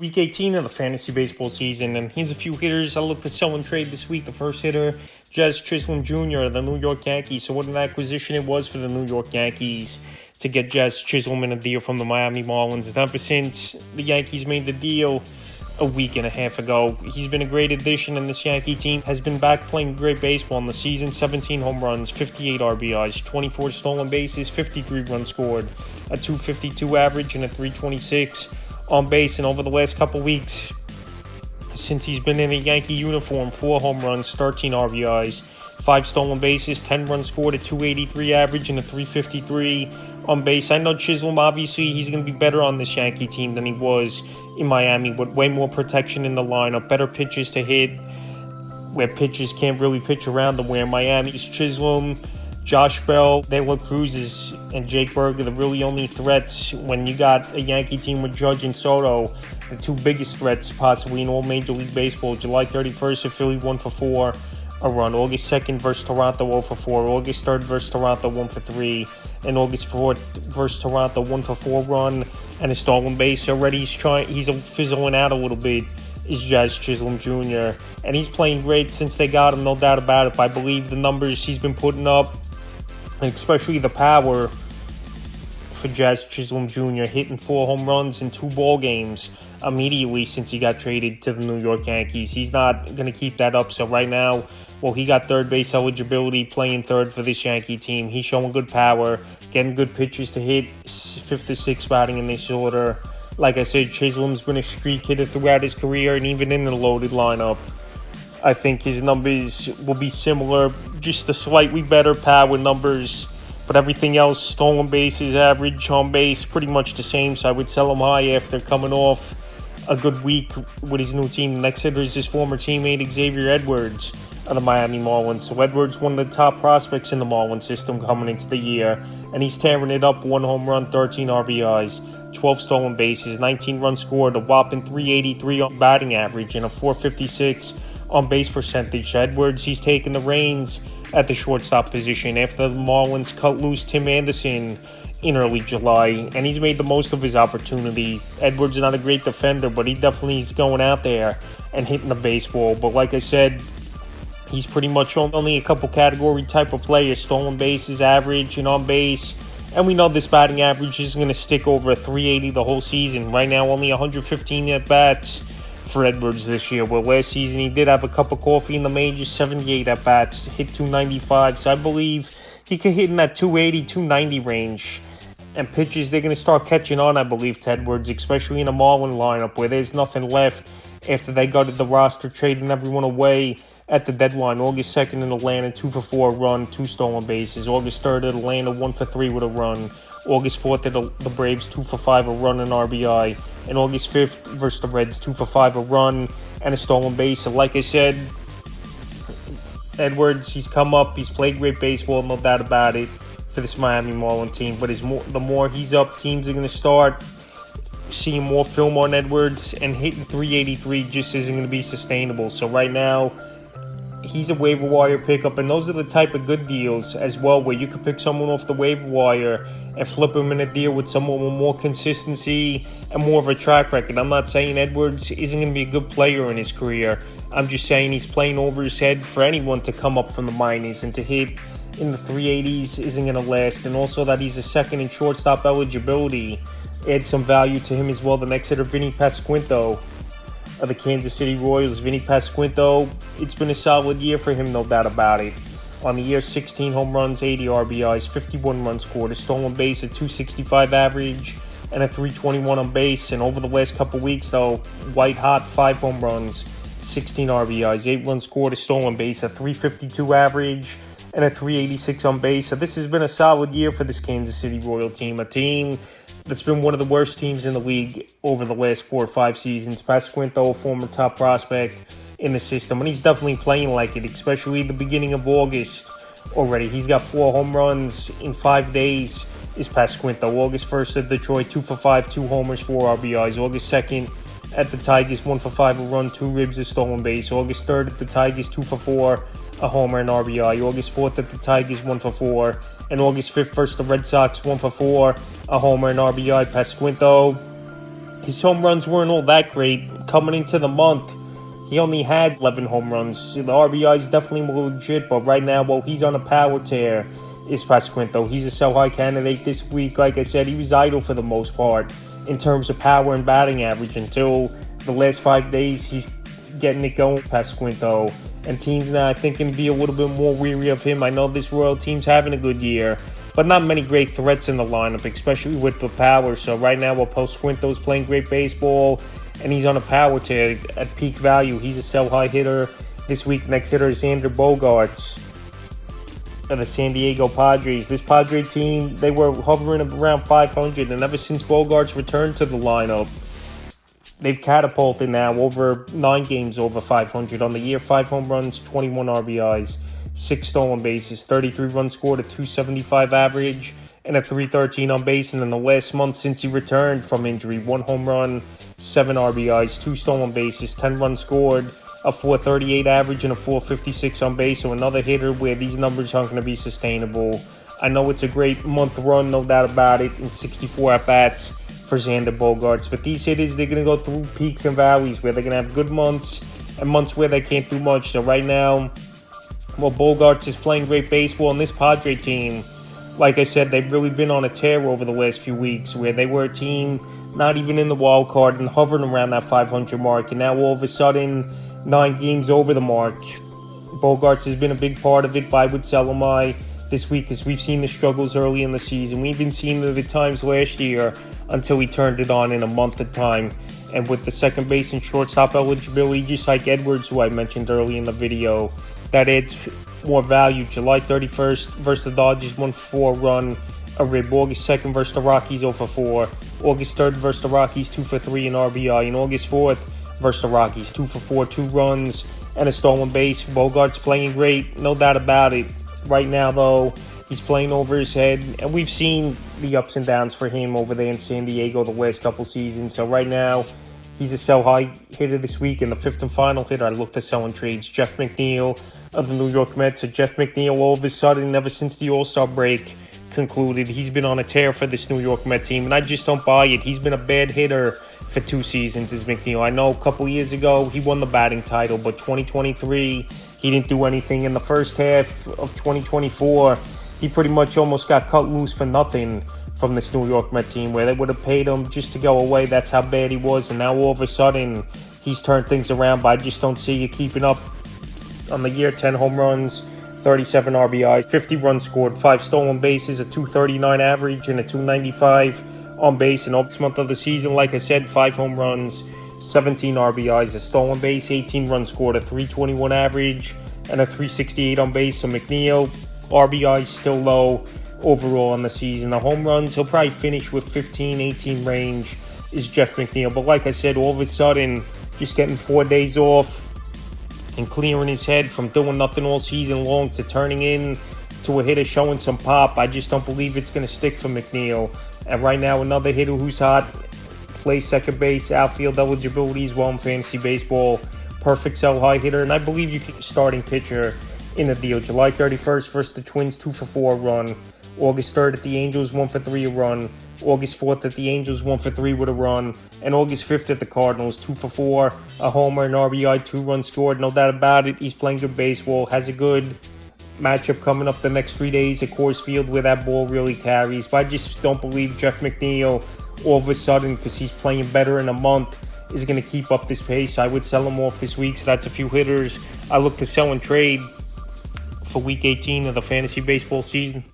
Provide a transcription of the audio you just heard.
Week 18 of the fantasy baseball season, and here's a few hitters I looked to sell and trade this week. The first hitter, Jazz Chisholm Jr. of the New York Yankees. So what an acquisition it was for the New York Yankees to get Jazz Chisholm in a deal from the Miami Marlins. And ever since the Yankees made the deal a week and a half ago, he's been a great addition, and this Yankee team has been back playing great baseball in the season. 17 home runs, 58 RBIs, 24 stolen bases, 53 runs scored, a 252 average, and a 326 on base. And over the last couple weeks, since he's been in a Yankee uniform, 4 home runs, 13 RBIs, 5 stolen bases, 10 runs scored, a 283 average, and a 353 on base. I know Chisholm, obviously, he's going to be better on this Yankee team than he was in Miami, with way more protection in the lineup, better pitches to hit, where pitchers can't really pitch around them, where Miami's Chisholm, Josh Bell, De La Cruz, and Jake Burger, the really only threats when you got a Yankee team with Judge and Soto, the two biggest threats possibly in all Major League Baseball. July 31st, at Philly 1-for-4, a run. August 2nd versus Toronto 0-for-4. August 3rd versus Toronto 1-for-3. And August 4th versus Toronto 1-for-4 run and a stolen base. Already he's fizzling out a little bit, is Jazz Chisholm Jr. And he's playing great since they got him, no doubt about it. But I believe the numbers he's been putting up, and especially the power for Jazz Chisholm Jr., hitting 4 home runs in 2 ball games immediately since he got traded to the New York Yankees. He's not going to keep that up. So right now, well, he got third base eligibility, playing third for this Yankee team. He's showing good power, getting good pitches to hit, 5th to 6th batting in this order. Like I said, Chisholm's been a streak hitter throughout his career, and even in the loaded lineup, I think his numbers will be similar, just a slightly better power numbers. But everything else, stolen bases, average, on base, pretty much the same. So I would sell him high after coming off a good week with his new team. The next hitter is his former teammate, Xavier Edwards of the Miami Marlins. So Edwards, one of the top prospects in the Marlins system coming into the year. And he's tearing it up, 1 home run, 13 RBIs, 12 stolen bases, 19 runs scored, a whopping 383 on batting average, and a 456 on base percentage. Edwards, he's taking the reins at the shortstop position after the Marlins cut loose Tim Anderson in early July, and he's made the most of his opportunity. Edwards is not a great defender, but he definitely is going out there and hitting the baseball. But like I said, he's pretty much only a couple category type of player, stolen bases, average, and on base. And we know this batting average is going to stick over a 380 the whole season. Right now, only 115 at-bats for Edwards this year. Well, last season he did have a cup of coffee in the majors, 78 at-bats, hit 295. So I believe he could hit in that 280, 290 range. And pitches, they're going to start catching on, I believe, to Edwards, especially in a Marlin lineup where there's nothing left after they gutted the roster, trading everyone away at the deadline. August 2nd in Atlanta, 2-for-4 run, 2 stolen bases. August 3rd at Atlanta, 1-for-3 with a run. August 4th at the Braves, 2-for-5, a run and RBI. And August 5th versus the Reds, 2-for-5, a run and a stolen base. And like I said, Edwards, he's come up, he's played great baseball, no doubt about it, for this Miami Marlins team. But the more he's up, teams are going to start seeing more film on Edwards, and hitting 383 just isn't going to be sustainable. So right now, he's a waiver wire pickup, and those are the type of good deals as well, where you could pick someone off the waiver wire and flip him in a deal with someone with more consistency and more of a track record. I'm not saying Edwards isn't going to be a good player in his career. I'm just saying he's playing over his head for anyone to come up from the minors, and to hit in the 380s isn't going to last. And also that he's a second in shortstop eligibility adds some value to him as well. The next hitter, Vinny Pasquinto of the Kansas City Royals. Vinny Pasquinto, it's been a solid year for him, no doubt about it. On the year, 16 home runs, 80 RBIs, 51 runs scored, a stolen base, a 265 average, and a 321 on base. And over the last couple weeks, though, white hot, 5 home runs, 16 RBIs, 8 runs scored, a stolen base, a 352 average, and a 386 on base. So this has been a solid year for this Kansas City Royal team, a team that's been one of the worst teams in the league over the last 4 or 5 seasons. Pasquinto, a former top prospect in the system, and he's definitely playing like it, especially the beginning of August already. He's got 4 home runs in 5 days, is Pasquinto. August 1st at Detroit, 2-for-5, 2 homers, 4 RBIs. August 2nd at the Tigers, 1-for-5, a run, 2 ribs, a stolen base. August 3rd at the Tigers, 2-for-4, a homer and RBI. August 4th at the Tigers, 1-for-4. And August 5th versus the Red Sox, 1-for-4, a homer and RBI. Pasquinto, his home runs weren't all that great. Coming into the month, he only had 11 home runs. The RBI is definitely more legit, but right now, while he's on a power tear, is Pasquinto. He's a sell high candidate this week. Like I said, he was idle for the most part in terms of power and batting average until the last 5 days. He's getting it going, Pasquinto. And teams now, I think, can be a little bit more weary of him. I know this Royal team's having a good year, but not many great threats in the lineup, especially with the power. So right now, while Pasquinto's playing great baseball and he's on a power tear at peak value, he's a sell-high hitter this week. Next hitter is Xander Bogaerts of the San Diego Padres. This Padre team, they were hovering around 500, and ever since Bogaerts returned to the lineup, they've catapulted now over 9 games over 500 on the year. 5 home runs, 21 RBIs, 6 stolen bases, 33 runs scored, a 275 average, and a 313 on base. And in the last month since he returned from injury, 1 home run, 7 RBIs, 2 stolen bases, 10 runs scored, a 438 average, and a 456 on base. So another hitter where these numbers aren't going to be sustainable. I know it's a great month run, no doubt about it, in 64 at-bats for Xander Bogaerts. But these hitters, they're going to go through peaks and valleys where they're going to have good months and months where they can't do much. So right now, well, Bogaerts is playing great baseball, and this Padre team, like I said, they've really been on a tear over the last few weeks where they were a team not even in the wild card and hovering around that 500 mark. And now all of a sudden, 9 games over the mark. Bogaerts has been a big part of it, but I would sell him this week as we've seen the struggles early in the season. We've been seeing it at times last year until he turned it on in a month at time. And with the second base and shortstop eligibility, just like Edwards, who I mentioned early in the video, that adds more value. July 31st versus the Dodgers, 1-for-4 run, a rib. August 2nd versus the Rockies, 0-for-4. August 3rd versus the Rockies, 2-for-3 in RBI. And August 4th versus the Rockies, 2-for-4, 2 runs, and a stolen base. Bogaerts playing great, no doubt about it. Right now, though, he's playing over his head, and we've seen the ups and downs for him over there in San Diego the last couple seasons. So right now, he's a sell-high hitter this week, and the 5th and final hitter I look to sell in trades, Jeff McNeil of the New York Mets. So Jeff McNeil, all of a sudden, ever since the All-Star break concluded, he's been on a tear for this New York Met team, and I just don't buy it. He's been a bad hitter for 2 seasons, is McNeil. I know a couple years ago he won the batting title, but 2023 he didn't do anything. In the first half of 2024, he pretty much almost got cut loose for nothing from this New York Met team, where they would have paid him just to go away. That's how bad he was, and now all of a sudden he's turned things around, but I just don't see you keeping up on the year. 10 home runs, 37 RBIs, 50 runs scored, 5 stolen bases, a 239 average, and a 295 on base. And this month of the season, like I said, 5 home runs, 17 RBIs, a stolen base, 18 runs scored, a 321 average, and a 368 on base. So McNeil, RBI still low overall on the season. The home runs, he'll probably finish with 15, 18 range, is Jeff McNeil. But like I said, all of a sudden, just getting 4 days off and clearing his head from doing nothing all season long to turning in to a hitter showing some pop, I just don't believe it's going to stick for McNeil. And right now, another hitter who's hot, plays second base, outfield eligibility as well in fantasy baseball. Perfect sell-high hitter, and I believe you can starting pitcher in the deal. July 31st versus the Twins, 2-for-4 run. August 3rd at the Angels, 1-for-3 a run. August 4th at the Angels, 1-for-3 with a run. And August 5th at the Cardinals, 2-for-4, a homer, an RBI, 2 runs scored. No doubt about it, he's playing good baseball, has a good matchup coming up the next 3 days at Coors Field where that ball really carries. But I just don't believe Jeff McNeil, all of a sudden, because he's playing better in a month, is going to keep up this pace. I would sell him off this week. So that's a few hitters I look to sell and trade for Week 18 of the fantasy baseball season.